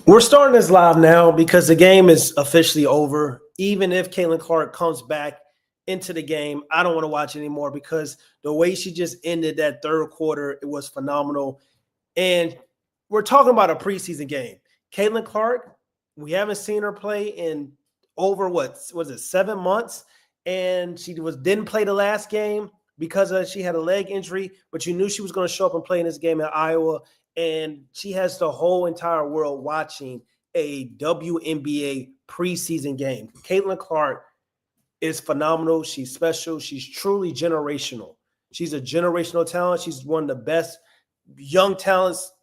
We're starting this live now because the game is officially over. Even if Caitlin Clark comes back into the game, I don't want to watch anymore because the way she just ended that third quarter, it was phenomenal. And we're talking about a preseason game. Caitlin Clark, we haven't seen her play in over what was it, 7 months, and she didn't play the last game because she had a leg injury. But you knew she was going to show up and play in this game at Iowa. And she has the whole entire world watching a WNBA preseason game. Caitlin Clark is phenomenal. She's special. She's truly generational. She's a generational talent. She's one of the best young talents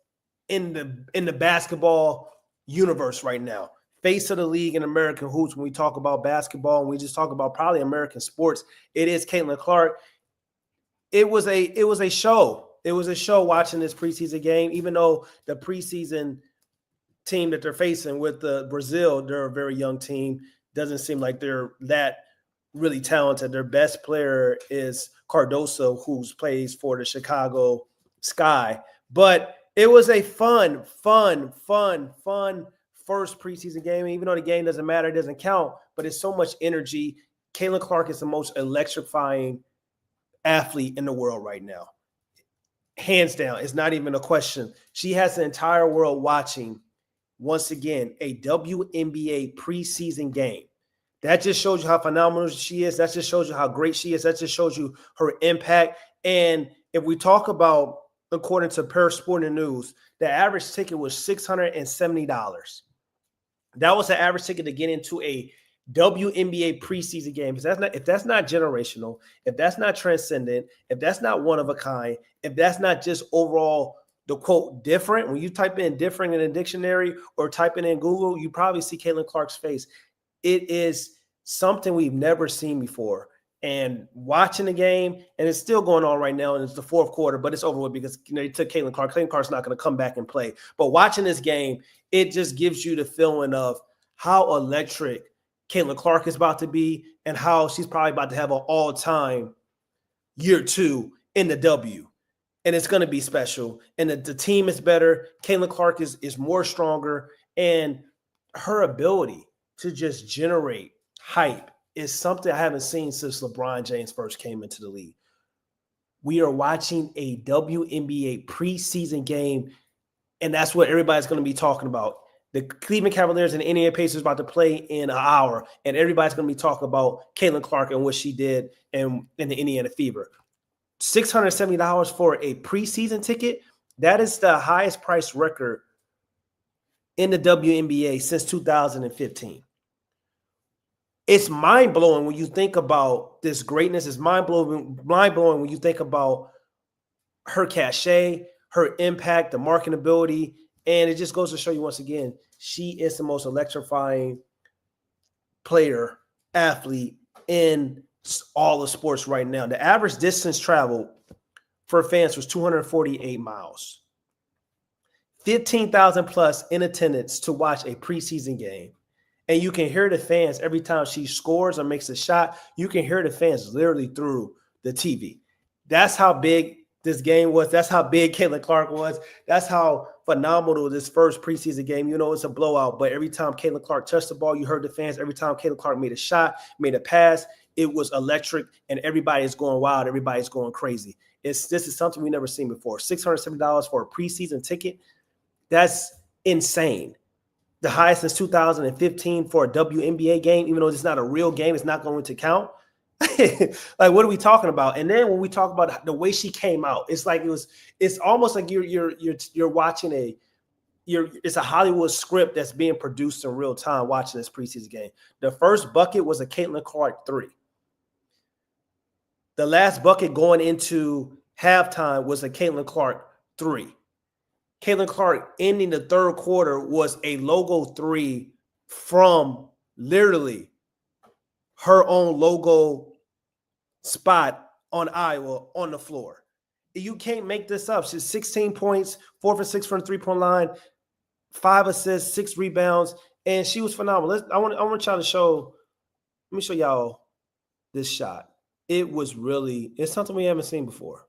in the basketball universe right now. Face of the league in American hoops. When we talk about basketball and we just talk about probably American sports, it is Caitlin Clark. It was a show. It was a show watching this preseason game, even though the preseason team that they're facing with Brazil, they're a very young team. Doesn't seem like they're that really talented. Their best player is Cardoso, who plays for the Chicago Sky. But it was a fun first preseason game. Even though the game doesn't matter, it doesn't count, but it's so much energy. Caitlin Clark is the most electrifying athlete in the world right now. Hands down, it's not even a question. She has the entire world watching, once again, a WNBA preseason game. That just shows you how phenomenal she is. That just shows you how great she is. That just shows you her impact. And if we talk about, according to Paris Sporting News, the average ticket was $670. That was the average ticket to get into a WNBA preseason game. If that's not generational, if that's not transcendent, if that's not one of a kind, if that's not just overall the quote different, when you type in different in a dictionary or type it in Google, you probably see Caitlin Clark's face. It is something we've never seen before. And watching the game, and it's still going on right now, and it's the fourth quarter, but it's over with because they took Caitlin Clark. Caitlin Clark's not going to come back and play. But watching this game, it just gives you the feeling of how electric Caitlin Clark is about to be and how she's probably about to have an all-time year 2 in the W. And it's going to be special. And the team is better. Caitlin Clark is more stronger. And her ability to just generate hype is something I haven't seen since LeBron James first came into the league. We are watching a WNBA preseason game, and that's what everybody's going to be talking about. The Cleveland Cavaliers and the Indiana Pacers about to play in an hour, and everybody's going to be talking about Caitlin Clark and what she did in the Indiana Fever. $670 for a preseason ticket, that is the highest price record in the WNBA since 2015. It's mind-blowing when you think about this greatness. It's mind-blowing when you think about her cachet, her impact, the marketability, and it just goes to show you once again, she is the most electrifying player, athlete in all the sports right now. The average distance traveled for fans was 248 miles. 15,000 plus in attendance to watch a preseason game. And you can hear the fans every time she scores or makes a shot. You can hear the fans literally through the TV. That's how big this game was. That's how big Caitlin Clark was. That's how phenomenal this first preseason game. You know, it's a blowout, but every time Caitlin Clark touched the ball, you heard the fans. Every time Caitlin Clark made a shot, made a pass, it was electric, and everybody is going wild. Everybody's going crazy. This is something we've never seen before. $670 for a preseason ticket. That's insane. The highest since 2015 for a WNBA game, even though it's not a real game, it's not going to count. Like, what are we talking about? And then when we talk about the way she came out, it's almost like you're watching it's a Hollywood script that's being produced in real time watching this preseason game. The first bucket was a Caitlin Clark 3. The last bucket going into halftime was a Caitlin Clark 3. Caitlin Clark ending the third quarter was a logo 3 from literally her own logo spot on Iowa on the floor. You can't make this up. She's 16 points, 4 for 6 from the three-point line, 5 assists, 6 rebounds, and she was phenomenal. I want y'all to show. Let me show y'all this shot. It's something we haven't seen before.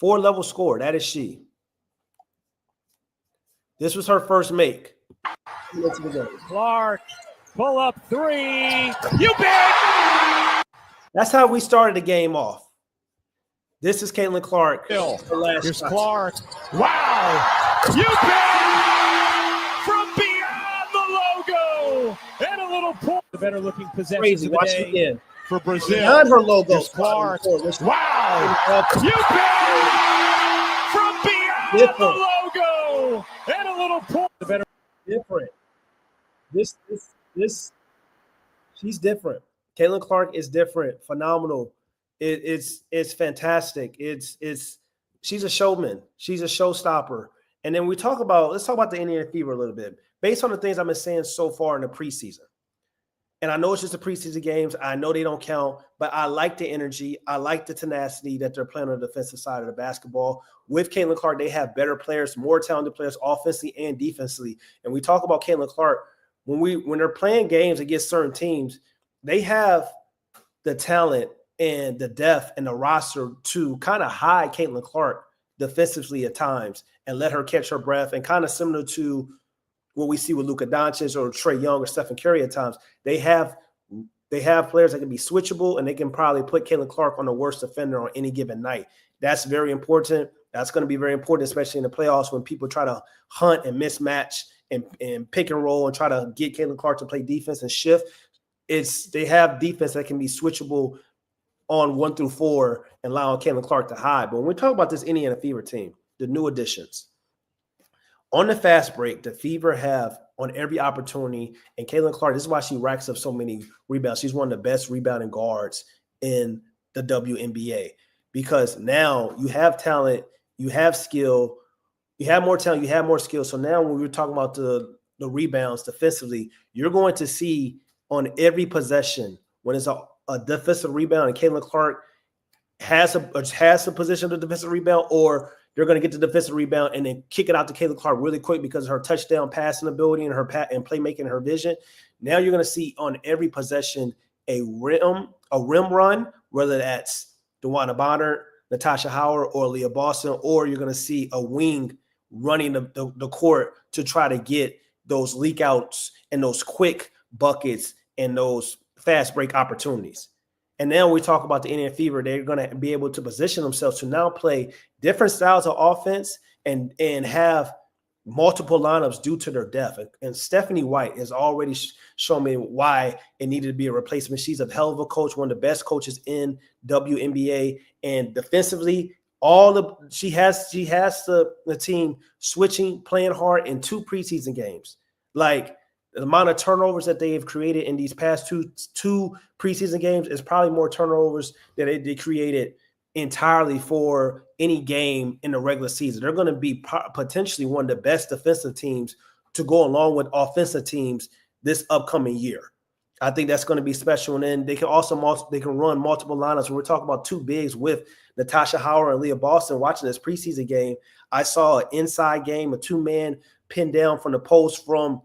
4-level score. That is she. This was her first make. into the game. Clark, pull up three. You bet. That's how we started the game off. This is Caitlin Clark. Here's Clark. Wow. You bet. From beyond the logo. And a little point. The better looking possession. Crazy. Of the Watch day it again. For Brazil. Beyond her logo. Here's Clark. Wow. You bet. From beyond the logo. And a little point. The better. Different. This. She's different. Caitlin Clark is different. Phenomenal. It's fantastic. She's a showman. She's a showstopper. And then let's talk about the Indiana Fever a little bit. Based on the things I've been saying so far in the preseason. And I know it's just the preseason games. I know they don't count, but I like the energy. I like the tenacity that they're playing on the defensive side of the basketball. With Caitlin Clark, they have better players, more talented players, offensively and defensively. And we talk about Caitlin Clark, when they're playing games against certain teams, they have the talent and the depth and the roster to kind of hide Caitlin Clark defensively at times and let her catch her breath, and kind of similar to what we see with Luka Doncic or Trae Young or Stephen Curry at times. They have players that can be switchable, and they can probably put Caitlin Clark on the worst defender on any given night. That's very important. That's going to be very important, especially in the playoffs when people try to hunt and mismatch and pick and roll and try to get Caitlin Clark to play defense and shift. They have defense that can be switchable on 1 through 4 and allowing Caitlin Clark to hide. But when we talk about this Indiana Fever team, the new additions, on the fast break, the Fever have on every opportunity, and Caitlin Clark, this is why she racks up so many rebounds. She's one of the best rebounding guards in the WNBA, because now you have talent, you have skill, you have more talent, you have more skill. So now when we're talking about the rebounds defensively, you're going to see on every possession when it's a defensive rebound and Caitlin Clark has a position of defensive rebound, or they're going to get the defensive rebound and then kick it out to Caitlin Clark really quick because of her touchdown passing ability and her and playmaking and her vision. Now you're going to see on every possession a rim run, whether that's DeWanna Bonner, Natasha Howard, or Leah Boston, or you're going to see a wing running the court to try to get those leak outs and those quick buckets and those fast break opportunities. And then we talk about the Indiana Fever, they're going to be able to position themselves to now play different styles of offense and have multiple lineups due to their depth. And Stephanie White has already shown me why it needed to be a replacement. She's a hell of a coach, one of the best coaches in WNBA. And defensively, she has the team switching, playing hard in 2 preseason games. Like, the amount of turnovers that they have created in these past two preseason games is probably more turnovers that they created entirely for any game in the regular season. They're going to be potentially one of the best defensive teams to go along with offensive teams this upcoming year. I think that's going to be special. And then they can run multiple lineups. When we're talking about 2 bigs with Natasha Howard and Leah Boston watching this preseason game, I saw an inside game, a 2-man pinned down from the post from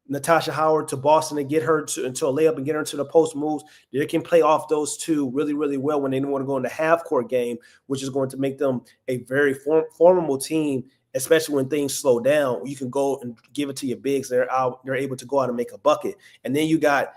Natasha Howard to Boston and get her into a layup and get her into the post moves. They can play off those 2 really, really well when they want to go into half-court game, which is going to make them a very formidable team, especially when things slow down. You can go and give it to your bigs. They're able to go out and make a bucket. And then you got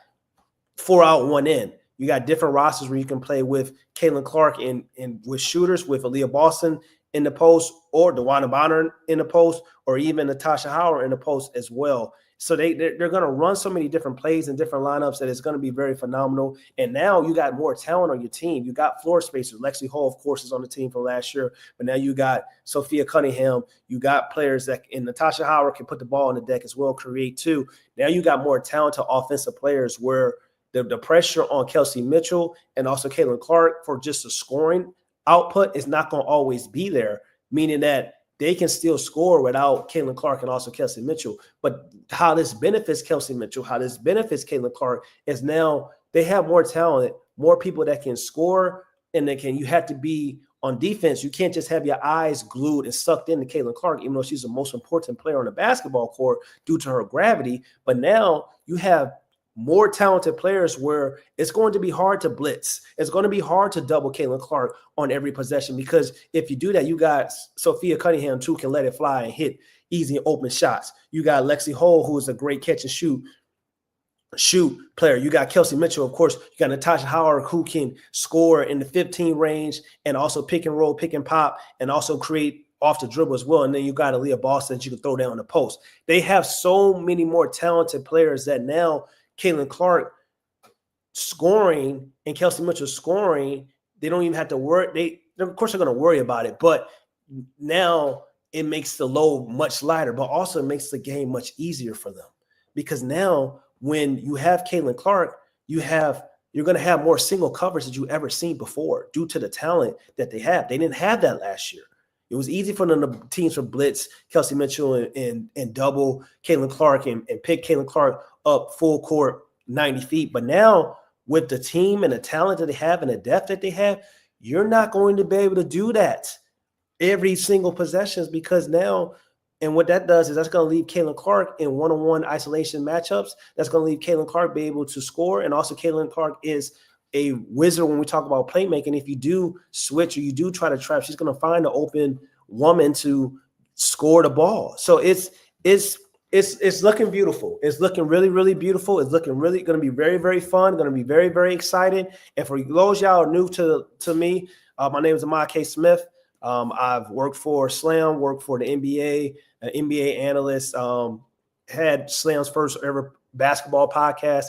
4 out, 1 in. You got different rosters where you can play with Caitlin Clark and with shooters, with Aaliyah Boston in the post, or DeWanna Bonner in the post, or even Natasha Howard in the post as well. So they're going to run so many different plays and different lineups that it's going to be very phenomenal. And now you got more talent on your team. You got floor spacers. Lexi Hall, of course, is on the team from last year. But now you got Sophia Cunningham. You got players and Natasha Howard can put the ball on the deck as well, create too. Now you got more talented offensive players where the pressure on Kelsey Mitchell and also Caitlin Clark for just the scoring output is not going to always be there, meaning that they can still score without Caitlin Clark and also Kelsey Mitchell. But how this benefits Kelsey Mitchell, how this benefits Caitlin Clark is now they have more talent, more people that can score, and you have to be on defense. You can't just have your eyes glued and sucked into Caitlin Clark, even though she's the most important player on the basketball court due to her gravity. But now you have more talented players where it's going to be hard to blitz. It's going to be hard to double Caitlin Clark on every possession, because if you do that, you got Sophia Cunningham too can let it fly and hit easy and open shots. You got Lexi Hole, who is a great catch and shoot player. You got Kelsey Mitchell, of course. You got Natasha Howard, who can score in the 15 range and also pick and roll, pick and pop, and also create off the dribble as well. And then you got Aaliyah Boston that you can throw down the post. They have so many more talented players that now Caitlin Clark scoring and Kelsey Mitchell scoring, they don't even have to worry. Of course, they're going to worry about it, but now it makes the load much lighter, but also it makes the game much easier for them, because now when you have Caitlin Clark, you're going to have more single coverage that you ever seen before due to the talent that they have. They didn't have that last year. It was easy for the teams to blitz Kelsey Mitchell and double Caitlin Clark and pick Caitlin Clark up full court 90 feet. But now with the team and the talent that they have and the depth that they have, you're not going to be able to do that every single possessions, because now, and what that does is that's going to leave Caitlin Clark in one-on-one isolation matchups. That's going to leave Caitlin Clark be able to score. And also Caitlin Clark is a wizard when we talk about playmaking. If you do switch or you do try to trap, she's going to find an open woman to score the ball. So it's looking beautiful. It's looking really, really beautiful. It's looking really going to be very, very fun. Going to be very, very exciting. And for those y'all new to me, my name is Ahmad K. Smith. I've worked for Slam, worked for the NBA, an NBA analyst, had Slam's first ever basketball podcast.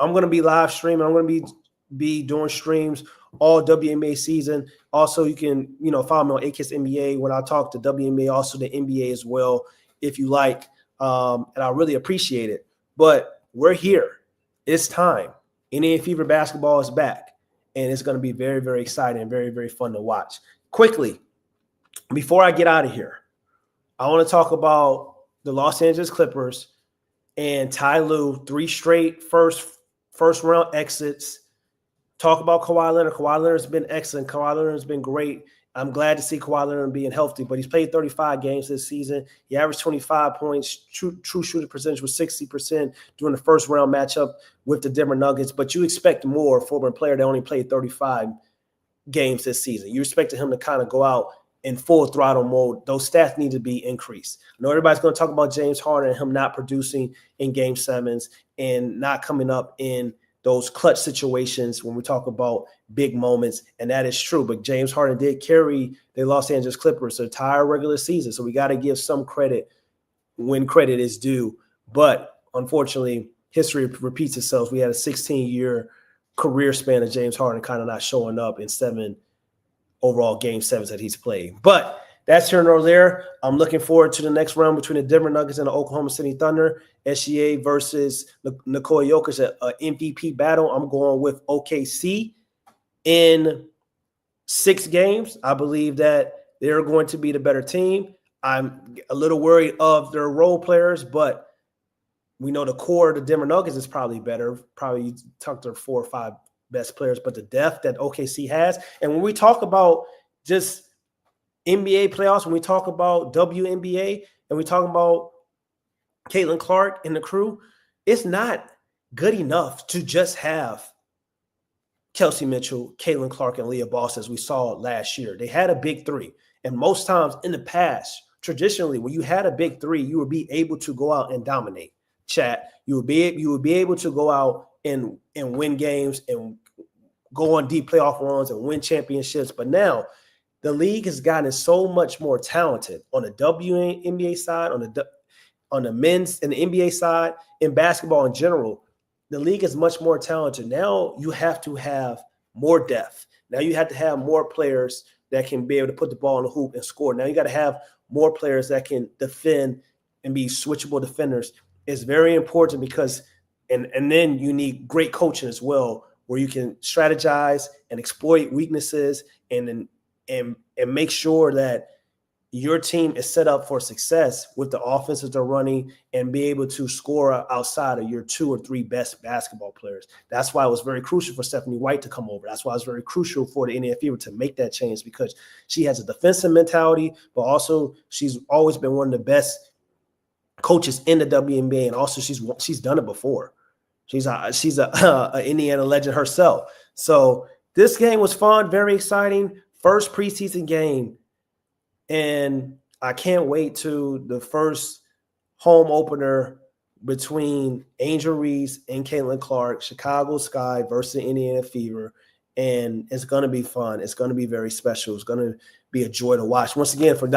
I'm going to be live streaming. I'm going to be doing streams all WNBA season. Also, you can, follow me on AKIS NBA when I talk to WNBA, also the NBA as well, if you like. And I really appreciate it. But we're here. It's time. NBA Fever basketball is back, and it's going to be very, very exciting and very, very fun to watch. Quickly, before I get out of here, I want to talk about the Los Angeles Clippers and Ty Lue, 3 straight first round exits. Talk about Kawhi Leonard. Kawhi Leonard's been excellent. Kawhi Leonard's been great. I'm glad to see Kawhi Leonard being healthy, but he's played 35 games this season. He averaged 25 points. True shooting percentage was 60% during the first round matchup with the Denver Nuggets. But you expect more from a player that only played 35 games this season. You expected him to kind of go out in full throttle mode. Those stats need to be increased. I know everybody's going to talk about James Harden and him not producing in game sevens and not coming up in those clutch situations when we talk about big moments, and that is true. But James Harden did carry the Los Angeles Clippers the entire regular season, so we got to give some credit when credit is due. But unfortunately, history repeats itself. We had a 16-year career span of James Harden kind of not showing up in 7 overall game sevens that he's played. But that's here nor there. I'm looking forward to the next round between the Denver Nuggets and the Oklahoma City Thunder. SGA versus Nikola Jokic, an MVP battle. I'm going with OKC in 6 games. I believe that they're going to be the better team. I'm a little worried of their role players, but we know the core of the Denver Nuggets is probably better. Probably you talk to 4 or 5 best players, but the depth that OKC has. And when we talk about just NBA playoffs, when we talk about WNBA, and we talk about Caitlin Clark and the crew, it's not good enough to just have Kelsey Mitchell, Caitlin Clark, and Leah Boss as we saw last year. They had a big 3. And most times in the past, traditionally, when you had a big 3, you would be able to go out and dominate. Chat. You would be able to go out and win games and go on deep playoff runs and win championships. But now the league has gotten so much more talented on the WNBA side, on the men's and the NBA side, in basketball in general. The league is much more talented. Now you have to have more depth. Now you have to have more players that can be able to put the ball in the hoop and score. Now you got to have more players that can defend and be switchable defenders. It's very important because and then you need great coaching as well, where you can strategize and exploit weaknesses and make sure that your team is set up for success with the offenses they're running and be able to score outside of your 2 or 3 best basketball players. That's why it was very crucial for Stephanie White to come over. That's why it was very crucial for the NBA Fever to make that change, because she has a defensive mentality, but also she's always been one of the best coaches in the WNBA, and also she's done it before. She's a Indiana legend herself. So this game was fun, very exciting. First preseason game. And I can't wait to the first home opener between Angel Reese and Caitlin Clark, Chicago Sky versus Indiana Fever. And it's going to be fun. It's going to be very special. It's going to be a joy to watch. Once again, for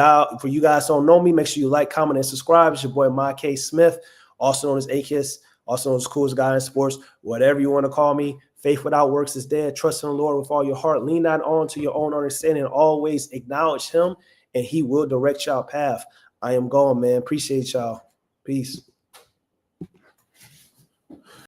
you guys who don't know me, make sure you like, comment, and subscribe. It's your boy, Ma K. Smith, also known as AKIS, also known as Coolest Guy in Sports, whatever you want to call me. Faith without works is dead. Trust in the Lord with all your heart. Lean not on to your own understanding. Always acknowledge him, and he will direct y'all path. I am gone, man. Appreciate y'all. Peace.